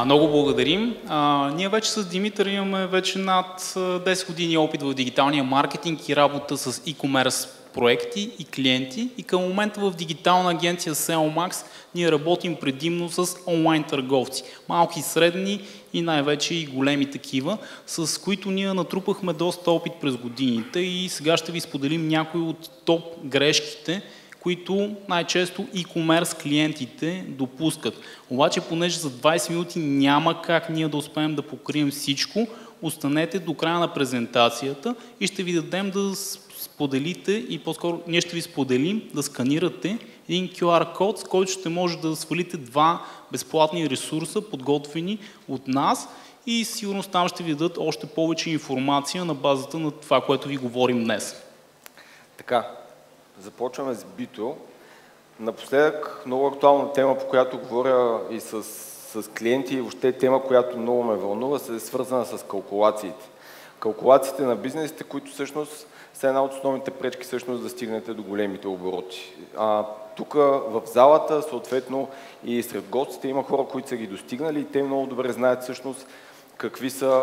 Много благодарим. Ние вече с Димитър имаме вече над 10 години опит в дигиталния маркетинг и работа с e-commerce проекти и клиенти. И към момента в дигитална агенция SEOmax ние работим предимно с онлайн търговци. Малки, средни и най-вече и големи такива, с които ние натрупахме доста опит през годините и сега ще ви споделим някои от топ грешките, които най-често e-commerce клиентите допускат. Обаче, понеже за 20 минути няма как ние да успеем да покрием всичко, останете до края на презентацията и ще ви дадем да споделите и по-скоро ние ще ви споделим да сканирате един QR код, с който ще може да свалите 2 безплатни ресурса, подготвени от нас и сигурно там ще ви дадат още повече информация на базата на това, което ви говорим днес. Така. Започваме с бито. Напоследък много актуална тема, по която говоря и с клиенти, и въобще тема, която много ме вълнува, е свързана с калкулациите. Калкулациите на бизнесите, които всъщност са една от основните пречки всъщност да стигнете до големите обороти. Тук в залата, съответно и сред гостите има хора, които са ги достигнали и те много добре знаят всъщност какви са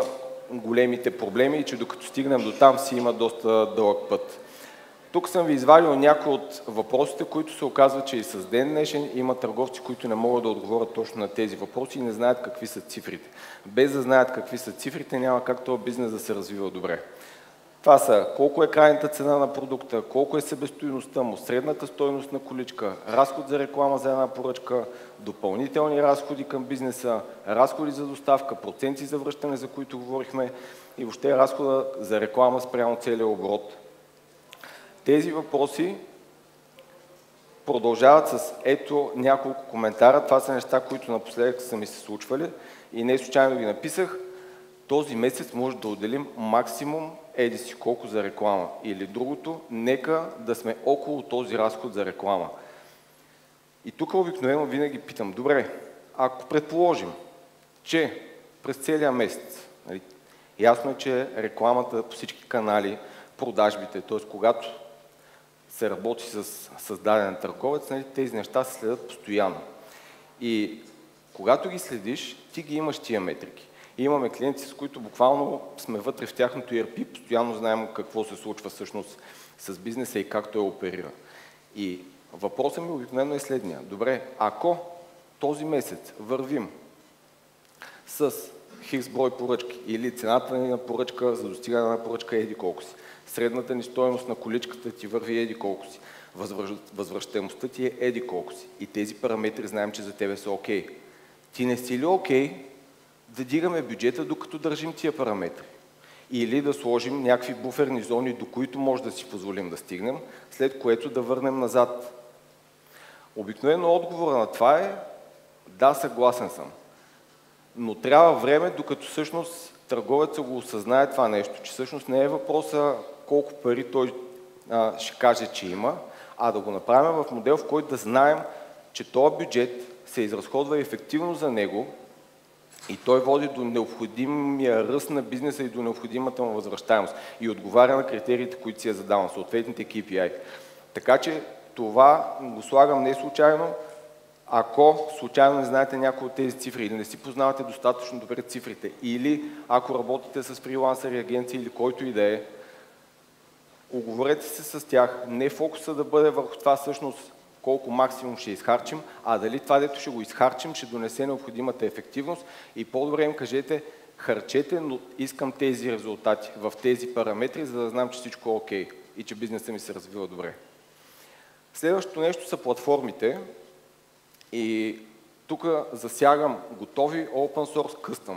големите проблеми и че докато стигнем до там си има доста дълъг път. Тук съм ви извадил някои от въпросите, които се оказва, че и с ден днешен има търговци, които не могат да отговорят точно на тези въпроси и не знаят какви са цифрите. Без да знаят какви са цифрите, няма как този бизнес да се развива добре. Това са колко е крайната цена на продукта, колко е себестойността му, средната стойност на количка, разход за реклама за една поръчка, допълнителни разходи към бизнеса, разходи за доставка, проценти за връщане, за които говорихме и въобще разхода за реклама спрямо целия оборот. Тези въпроси продължават с ето няколко коментара. Това са неща, които напоследък са ми се случвали и не случайно ги написах. Този месец може да отделим максимум еди си колко за реклама. Или другото, нека да сме около този разход за реклама. И тук обикновено винаги питам, добре, ако предположим, че през целия месец, ясно е, че рекламата по всички канали, продажбите, т.е. когато се работи с създаден търговец, тези неща се следят постоянно. И когато ги следиш, ти ги имаш тия метрики. И имаме клиенти, с които буквално сме вътре в тяхното ERP, постоянно знаем какво се случва всъщност с бизнеса и как той оперира. И въпросът ми обикновено е следния. Добре, ако този месец вървим с хикс брой поръчки или цената ни на поръчка за достигане на поръчка еди колко си, средната ни стойност на количката ти върви еди колко си, възвръщаемостта ти е еди колко си и тези параметри знаем, че за тебе са окей. Ти не си ли окей да дигаме бюджета, докато държим тия параметри? Или да сложим някакви буферни зони, до които може да си позволим да стигнем, след което да върнем назад? Обикновено отговора на това е да, съгласен съм. Но трябва време, докато всъщност търговецът го осъзнае това нещо, че всъщност не е въпроса колко пари той ще каже, че има, а да го направим в модел, в който да знаем, че този бюджет се изразходва ефективно за него и той води до необходимия ръст на бизнеса и до необходимата му възвръщаемост и отговаря на критериите, които си е задавал, съответните KPI. Така че това го слагам не случайно. Ако случайно не знаете някои от тези цифри или не си познавате достатъчно добре цифрите, или ако работите с фрилансъри, агенции или който и да е, оговорете се с тях. Не фокуса да бъде върху това всъщност колко максимум ще изхарчим, а дали това, дето ще го изхарчим, ще донесе необходимата ефективност и по-добре им кажете, харчете, но искам тези резултати в тези параметри, за да знам, че всичко е окей и че бизнесът ми се развива добре. Следващото нещо са платформите. И тук засягам готови open source custom.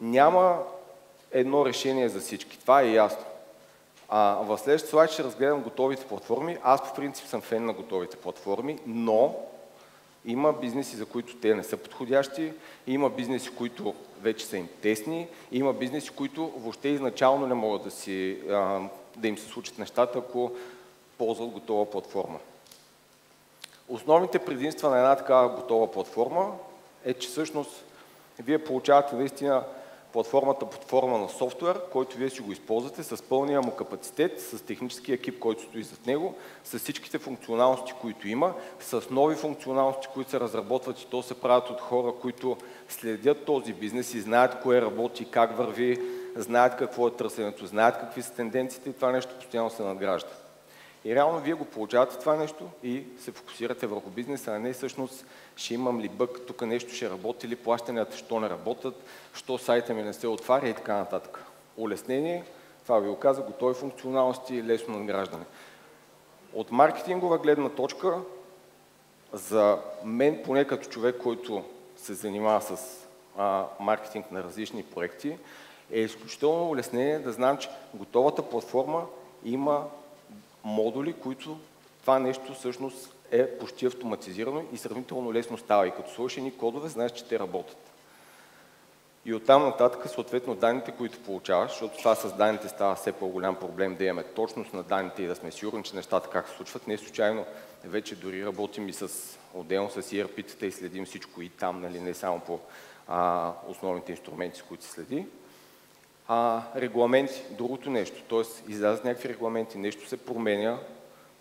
Няма едно решение за всички, това е ясно. В следващия слайд ще разгледам готовите платформи. Аз по принцип съм фен на готовите платформи, но има бизнеси, за които те не са подходящи, има бизнеси, които вече са им тесни, има бизнеси, които въобще изначално не могат да им се случат нещата, ако ползват готова платформа. Основните предимства на една такава готова платформа е, че всъщност вие получавате наистина платформата под форма на софтуер, който вие си го използвате с пълния му капацитет, с техническия екип, който стои с него, с всичките функционалности, които има, с нови функционалности, които се разработват и то се правят от хора, които следят този бизнес и знаят кое работи, как върви, знаят какво е търсенето, знаят какви са тенденциите и това нещо постоянно се надгражда. И реално вие го получавате това нещо и се фокусирате върху бизнеса, а не всъщност ще имам ли бък, тук нещо ще работи ли, плащанията що не работят, що сайта ми не се отваря и така нататък. Улеснение, това ви го каза, готови функционалности и лесно надграждане. От маркетингова гледна точка, за мен, поне като човек, който се занимава с маркетинг на различни проекти, е изключително улеснение да знам, че готовата платформа има модули, които това нещо всъщност е почти автоматизирано и сравнително лесно става. И като сложиш едни кодове, знаеш, че те работят. И оттам нататък, съответно, данните, които получаваш, защото това с данните става все по-голям проблем, да имаме точност на данните и да сме сигурни, че нещата как се случват. Не случайно вече дори работим и отделно с ERP-тата и следим всичко и там, нали, не само по основните инструменти, с които се следи. Регламенти, другото нещо, т.е. излязат някакви регламенти, нещо се променя,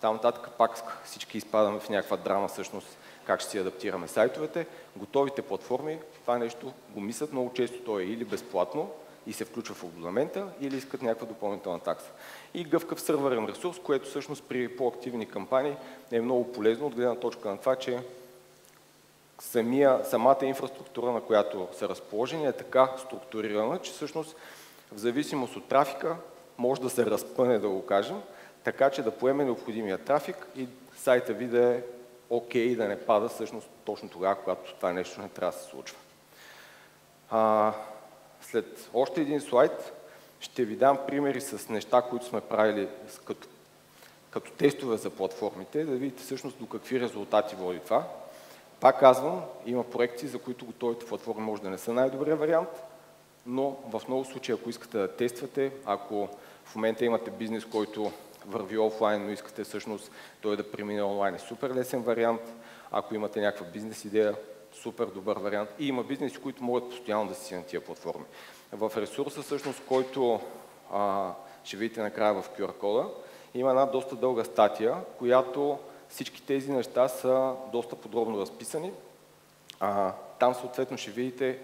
там нататък пак всички изпадаме в някаква драма всъщност, как ще си адаптираме сайтовете. Готовите платформи, това нещо го мислят много често, то е или безплатно и се включва в абонамента, или искат някаква допълнителна такса. И гъвкав сървърен ресурс, което всъщност при по-активни кампании е много полезно от гледна точка на това, че самата инфраструктура, на която са разположени, е така структурирана, че всъщност в зависимост от трафика може да се разпъне, да го кажем, така че да поеме необходимия трафик и сайта ви да е окей, да не пада всъщност точно тогава, когато това нещо не трябва да се случва. След още един слайд ще ви дам примери с неща, които сме правили като тестове за платформите, да видите всъщност до какви резултати води това. Пак казвам, има проекти, за които готовите платформи може да не са най-добрият вариант, но в много случаи, ако искате да тествате, ако в момента имате бизнес, който върви офлайн, но искате всъщност той да премине онлайн, е супер лесен вариант. Ако имате някаква бизнес идея, супер добър вариант. И има бизнеси, които могат постоянно да си на тия платформи. В ресурса, всъщност, който ще видите накрая в QR-кода, има една доста дълга статия, която всички тези неща са доста подробно разписани. Там съответно ще видите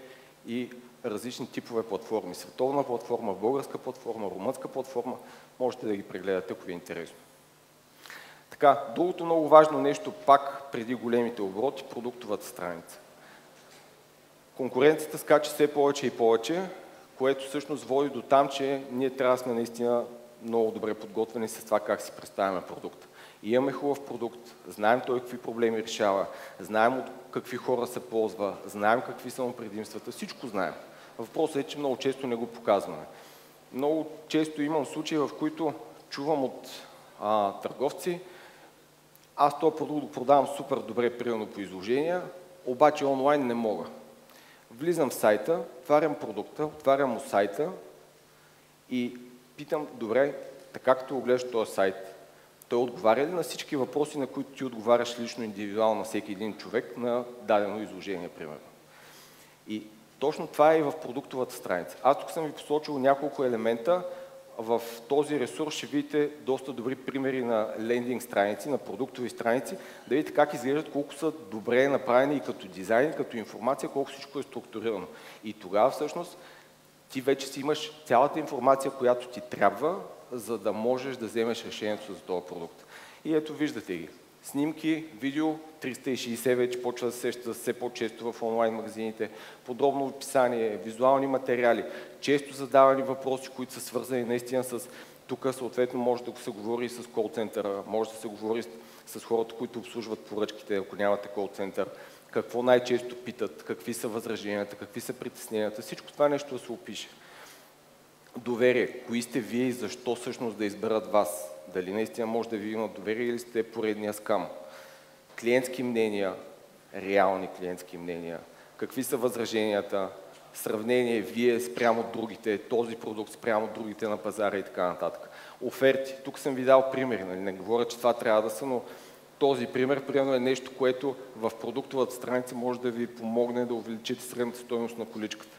и различни типове платформи. Световна платформа, българска платформа, румънска платформа. Можете да ги прегледате, ако ви е интересно. Така, другото много важно нещо, пак преди големите обороти, продуктовата страница. Конкуренцията скача все повече и повече, което всъщност води до там, че ние трябва да сме наистина много добре подготвени с това как си представяме продукта. И имаме хубав продукт, знаем той какви проблеми решава, знаем от какви хора се ползва, знаем какви са му предимствата, всичко знаем. Въпросът е, че много често не го показваме. Много често имам случаи, в които чувам от търговци, аз този продукт го продавам супер добре, примерно по изложения, обаче онлайн не мога. Влизам в сайта, отварям продукта, отварям му сайта и питам, добре, така като го гледаш този сайт, той отговаря ли на всички въпроси, на които ти отговаряш лично, индивидуално на всеки един човек на дадено изложение, примерно. И точно това е и в продуктовата страница. Аз тук съм ви посочил няколко елемента. В този ресурс ще видите доста добри примери на лендинг страници, на продуктови страници, да видите как изглеждат, колко са добре направени и като дизайн, и като информация, колко всичко е структурирано. И тогава всъщност ти вече си имаш цялата информация, която ти трябва, за да можеш да вземеш решението за този продукт. И ето виждате ги. Снимки, видео, 360 вече почва да се сеща все по-често в онлайн магазините, подробно описание, визуални материали, често задавани въпроси, които са свързани наистина с... Тук съответно може да се говори с кол-центъра, може да се говори с хората, които обслужват поръчките, ако нямате кол-център, какво най-често питат, какви са възраженията, какви са притесненията, всичко това нещо да се опише. Доверие. Кои сте вие и защо всъщност да изберат вас? Дали наистина може да ви имат доверие или сте поредния скам? Клиентски мнения, реални клиентски мнения. Какви са възраженията? Сравнение вие спрямо другите, този продукт спрямо другите на пазара и така нататък. Оферти. Тук съм ви дал примери. Не говоря, че това трябва да са, но този пример примерно е нещо, което в продуктовата страница може да ви помогне да увеличите средната стойност на количката.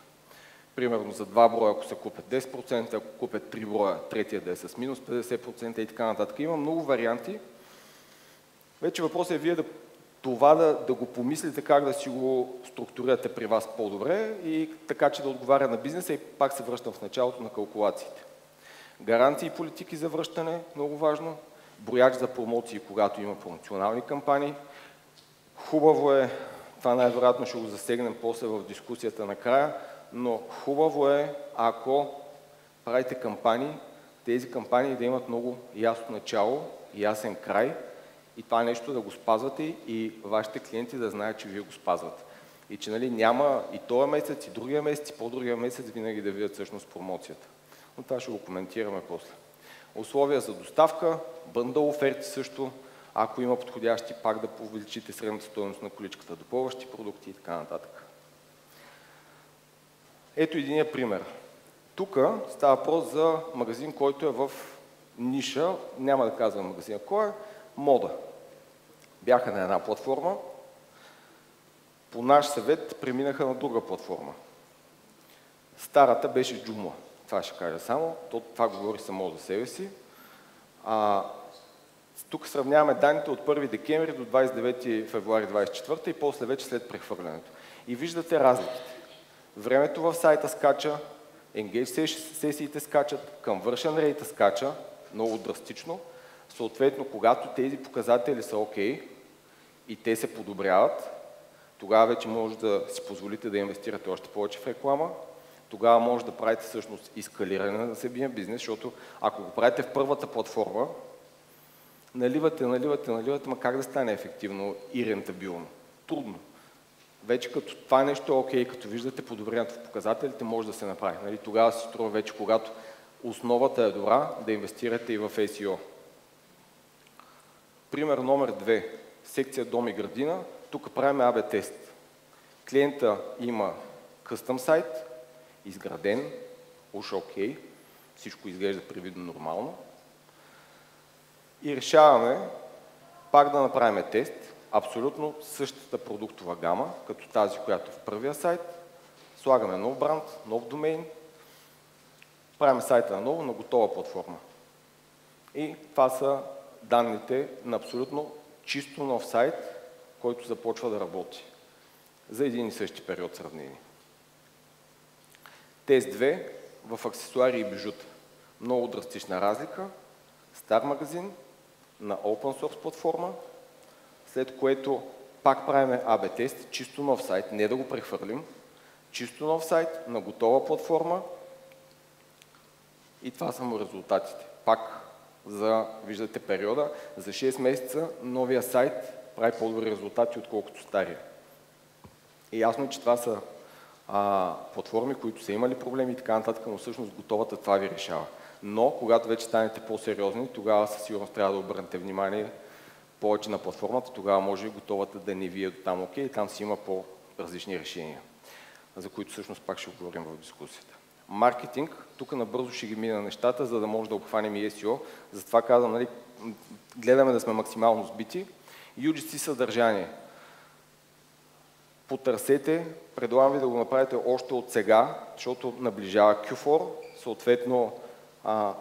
примерно за 2 броя, ако се купят 10%, ако купят 3 броя, третия да е с минус 50% и така нататък. Има много варианти. Вече въпросът е вие да го помислите как да си го структурирате при вас по-добре и така, че да отговаря на бизнеса и пак се връщам в началото на калкулациите. Гаранции и политики за връщане, много важно. Брояч за промоции, когато има промоционални кампании. Хубаво е, това най-вероятно ще го засегнем после в дискусията накрая, но хубаво е, ако правите кампании, тези кампании да имат много ясно начало, ясен край и това нещо да го спазвате и вашите клиенти да знаят, че вие го спазвате. И че няма и този месец, и другия месец, и по-другия месец винаги да видят всъщност промоцията. Но това ще го коментираме после. Условия за доставка, бъндъл оферти също, ако има подходящи, пак да увеличите средната стойност на количката, допълващи продукти и така нататък. Ето единия пример. Тук става въпрос за магазин, който е в ниша, няма да казвам магазина кой е, мода. Бяха на една платформа, по наш съвет преминаха на друга платформа. Старата беше Joomla. Това ще кажа само, това говори само за себе си. Тук сравняваме данните от 1 декември до 29 февруари 24 и после вече след прехвърлянето. И виждате разликите. Времето в сайта скача, engage сесиите скачат, conversion rate скача много драстично. Съответно, когато тези показатели са окей и те се подобряват, тогава вече може да си позволите да инвестирате още повече в реклама. Тогава може да правите всъщност ескалиране на себия бизнес, защото ако го правите в първата платформа, наливате, ма как да стане ефективно и рентабилно? Трудно. Вече като това нещо е окей, като виждате подобрението в показателите, може да се направи. Тогава се струва вече, когато основата е добра, да инвестирате и в SEO. Пример номер 2. Секция Дом и градина. Тук правим АБ тест. Клиента има къстъм сайт, изграден, уж окей, всичко изглежда привидно нормално. И решаваме пак да направим тест, абсолютно същата продуктова гама, като тази, която е в първия сайт. Слагаме нов бранд, нов домейн, правим сайта наново на готова платформа. И това са данните на абсолютно чисто нов сайт, който започва да работи за един и същи период сравнение. Тест 2 в аксесуари и бижута. Много драстична разлика. Стар магазин на open source платформа, след което пак правим АБ тест, чисто нов сайт, не да го прехвърлим, чисто нов сайт на готова платформа и това са му резултатите. Пак виждате периода, за 6 месеца новия сайт прави по-добри резултати, отколкото стария. И ясно е, че това са платформи, които са имали проблеми и така нататък, но всъщност готовата това ви решава. Но, когато вече станете по-сериозни, тогава със сигурност трябва да обърнете внимание повече на платформата, тогава може и готовата да не ви е до там окей, и там си има по-различни решения, за които всъщност пак ще говорим в дискусията. Маркетинг, тук набързо ще ги мина нещата, за да може да обхванем и SEO, затова казвам, гледаме да сме максимално сбити. UGC съдържание. Потърсете, предлагам ви да го направите още от сега, защото наближава Q4, съответно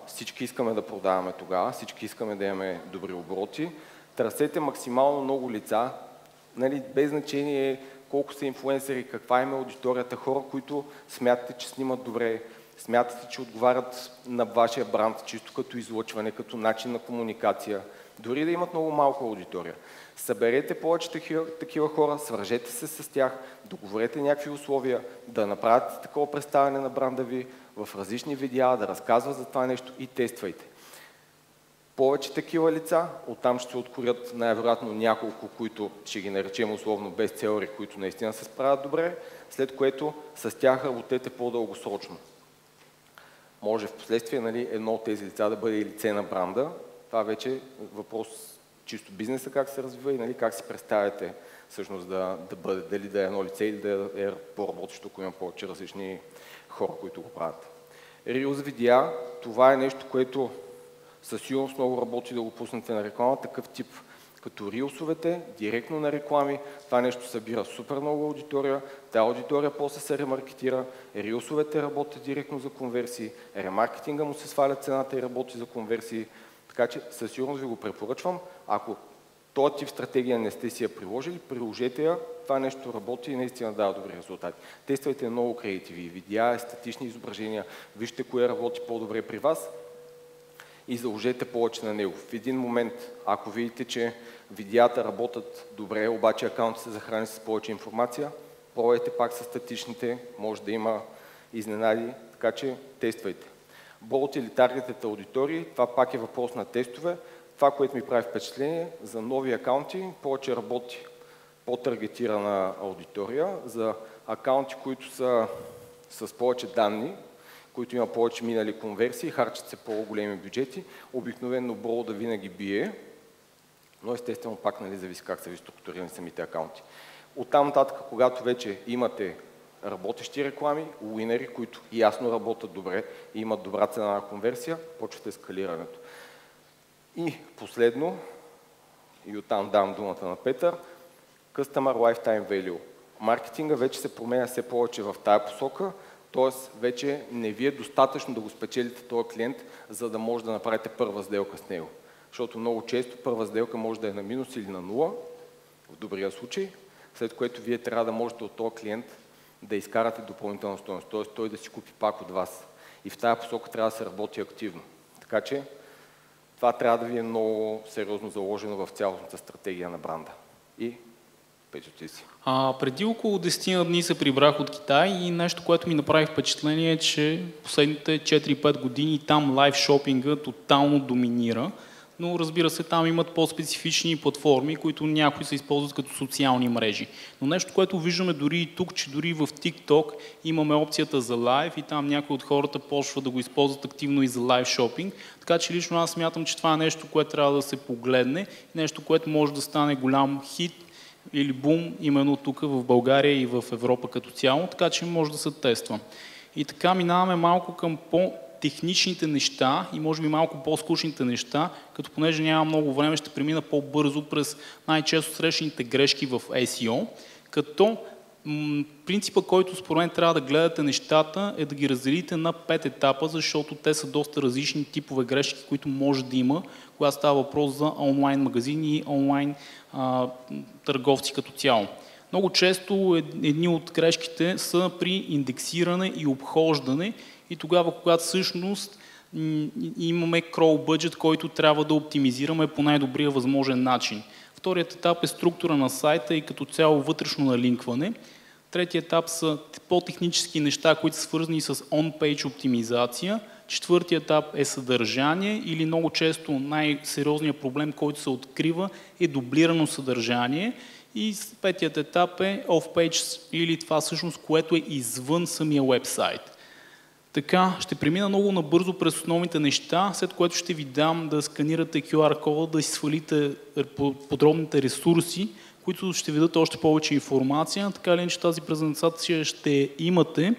всички искаме да продаваме тогава, всички искаме да имаме добри обороти. Търсете максимално много лица, без значение колко са инфлуенсъри, каква им е аудиторията, хора, които смятате, че снимат добре, смятате, че отговарят на вашия бранд, чисто като излъчване, като начин на комуникация, дори да имат много малка аудитория. Съберете повече такива хора, свържете се с тях, договорете някакви условия, да направят такова представяне на бранда ви в различни видеа, да разказват за това нещо и тествайте. Повече такива лица, оттам ще се откорят най-вероятно няколко, които ще ги наречем условно бестселери, които наистина се справят добре, след което с тях работете по-дългосрочно. Може в последствие едно от тези лица да бъде и лице на бранда. Това вече е въпрос чисто бизнеса как се развива и как си представяте всъщност да бъде, дали да е едно лице или да е по-работещо, ако има повече различни хора, които го правят. Reels видеа, това е нещо, което със сигурност много работи да го пуснете на реклама, такъв тип като рилсовете, директно на реклами. Това нещо събира супер много аудитория, тази аудитория после се ремаркетира, рилсовете работят директно за конверсии, ремаркетинга му се сваля цената и работи за конверсии. Така че със сигурност ви го препоръчвам. Ако този тип стратегия не сте си я приложили, приложете я, това нещо работи и наистина дава добри резултати. Тествайте много креативи, видеа, статични изображения, вижте кое работи по-добре при вас и заложете повече на него. В един момент, ако видите, че видеята работят добре, обаче акаунтът се захрани с повече информация, пробвайте пак с статичните, може да има изненади, така че тествайте. Болт или таргетът аудитории, това пак е въпрос на тестове. Това, което ми прави впечатление, за нови акаунти повече работи по-таргетирана аудитория, за акаунти, които са с повече данни, които има повече минали конверсии, харчат се по-големи бюджети, обикновено брода винаги бие, но естествено пак зависи как са ви структурирани самите акаунти. Оттам нататък, когато вече имате работещи реклами, уинери, които ясно работят добре и имат добра цена на конверсия, почвате ескалирането. И последно, и оттам давам думата на Петър, Customer Lifetime Value. Маркетинга вече се променя все повече в тая посока, т.е. вече не ви е достатъчно да го спечелите този клиент, за да може да направите първа сделка с него. Защото много често първа сделка може да е на минус или на нула, в добрия случай, след което вие трябва да можете от този клиент да изкарате допълнителна стойност, т.е. той да си купи пак от вас. И в тая посока трябва да се работи активно. Така че това трябва да ви е много сериозно заложено в цялостната стратегия на бранда. И Петю, ти си. Преди около 10 дни се прибрах от Китай и нещо, което ми направи впечатление е, че последните 4-5 години там лайв шопинга тотално доминира. Но разбира се, там имат по-специфични платформи, които някои се използват като социални мрежи. Но нещо, което виждаме дори и тук, че дори в TikTok имаме опцията за лайв и там някои от хората почват да го използват активно и за лайв шопинг. Така че лично аз смятам, че това е нещо, което трябва да се погледне, нещо, което може да стане голям хит или бум именно тук в България и в Европа като цяло, така че може да се тества. И така минаваме малко към техничните неща и може би малко по-скучните неща, като понеже няма много време, ще премина по-бързо през най-често срещаните грешки в SEO, като принципа, който според мен трябва да гледате нещата е да ги разделите на 5 етапа, защото те са доста различни типове грешки, които може да има, когато става въпрос за онлайн магазини и онлайн търговци като цяло. Много често едни от грешките са при индексиране и обхождане и тогава, когато всъщност имаме crawl budget, който трябва да оптимизираме по най-добрия възможен начин. Вторият етап е структура на сайта и като цяло вътрешно налинкване. Третият етап са по-технически неща, които са свързани с on-page оптимизация. Четвъртият етап е съдържание или много често най-сериозният проблем, който се открива е дублирано съдържание. И петият етап е off-page или това всъщност, което е извън самия вебсайт. Така, ще премина много набързо през основните неща, след което ще ви дам да сканирате QR кода, да си свалите подробните ресурси, които ще ви дадат още повече информация. Така ли, че тази презентация ще имате,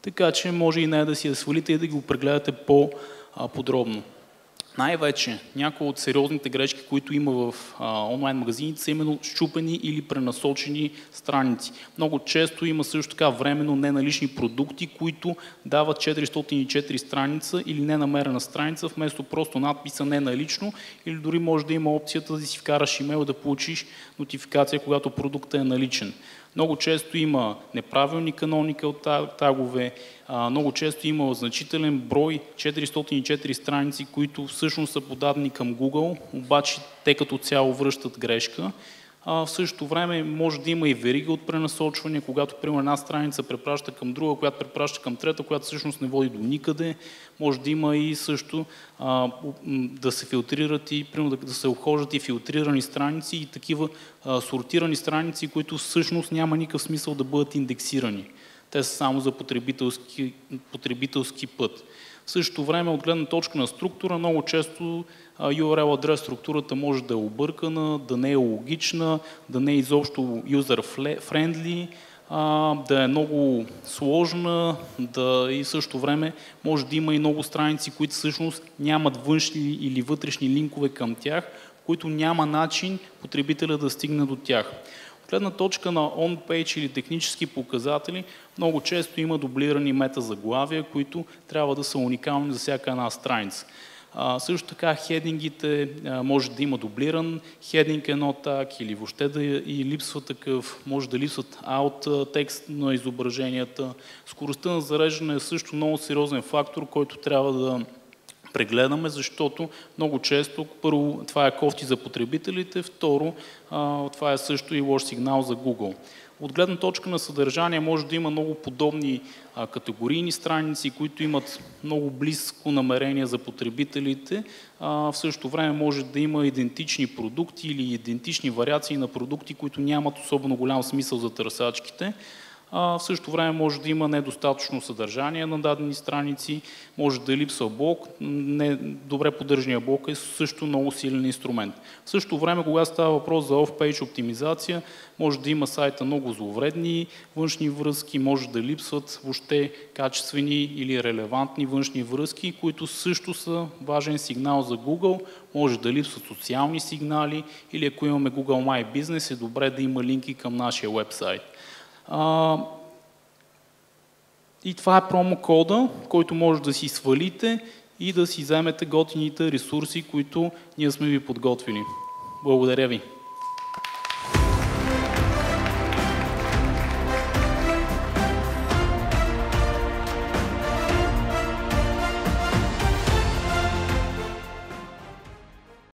така че може и нея да си я свалите и да го прегледате по-подробно. Най-вече някои от сериозните грешки, които има в онлайн магазините, са именно счупени или пренасочени страници. Много често има също така временно неналични продукти, които дават 404 страница или ненамерена страница, вместо просто надписа неналично, или дори може да има опцията да си вкараш имейл да получиш нотификация, когато продуктът е наличен. Много често има неправилни каноника от тагове, много често има значителен брой 404 страници, които всъщност са подадени към Google, обаче те като цяло връщат грешка. В същото време може да има и верига от пренасочване, когато примерно една страница препраща към друга, която препраща към трета, която всъщност не води до никъде. Може да има и също да се филтрират и примерно да се обхождат и филтрирани страници и такива сортирани страници, които всъщност няма никакъв смисъл да бъдат индексирани. Те са само за потребителски път. В същото време, от гледна точка на структура, много често URL адрес структурата може да е объркана, да не е логична, да не е изобщо user-friendly, да е много сложна, и в същото време може да има и много страници, които всъщност нямат външни или вътрешни линкове към тях, които няма начин потребителя да стигне до тях. От гледна точка на on-page или технически показатели, много често има дублирани метазаглавия, които трябва да са уникални за всяка една страница. Също така хедингите може да има дублиран хединг едно так или въобще да и липсва такъв, може да липсват alt текст на изображенията. Скоростта на зареждане е също много сериозен фактор, който трябва да прегледаме, защото много често, първо, това е кофти за потребителите, второ, това е също и лош сигнал за Google. От гледна точка на съдържание може да има много подобни категорийни страници, които имат много близко намерение за потребителите. В същото време може да има идентични продукти или идентични вариации на продукти, които нямат особено голям смисъл за търсачките. В същото време може да има недостатъчно съдържание на дадени страници, може да липсва блок, добре поддържания блок е също много силен инструмент. В същото време, когато става въпрос за off-page оптимизация, може да има сайта много зловредни външни връзки, може да липсват въобще качествени или релевантни външни връзки, които също са важен сигнал за Google, може да липсват социални сигнали или ако имаме Google My Business, е добре да има линки към нашия вебсайт. И това е промокода, който може да си свалите и да си вземете готините ресурси, които ние сме ви подготвили. Благодаря ви!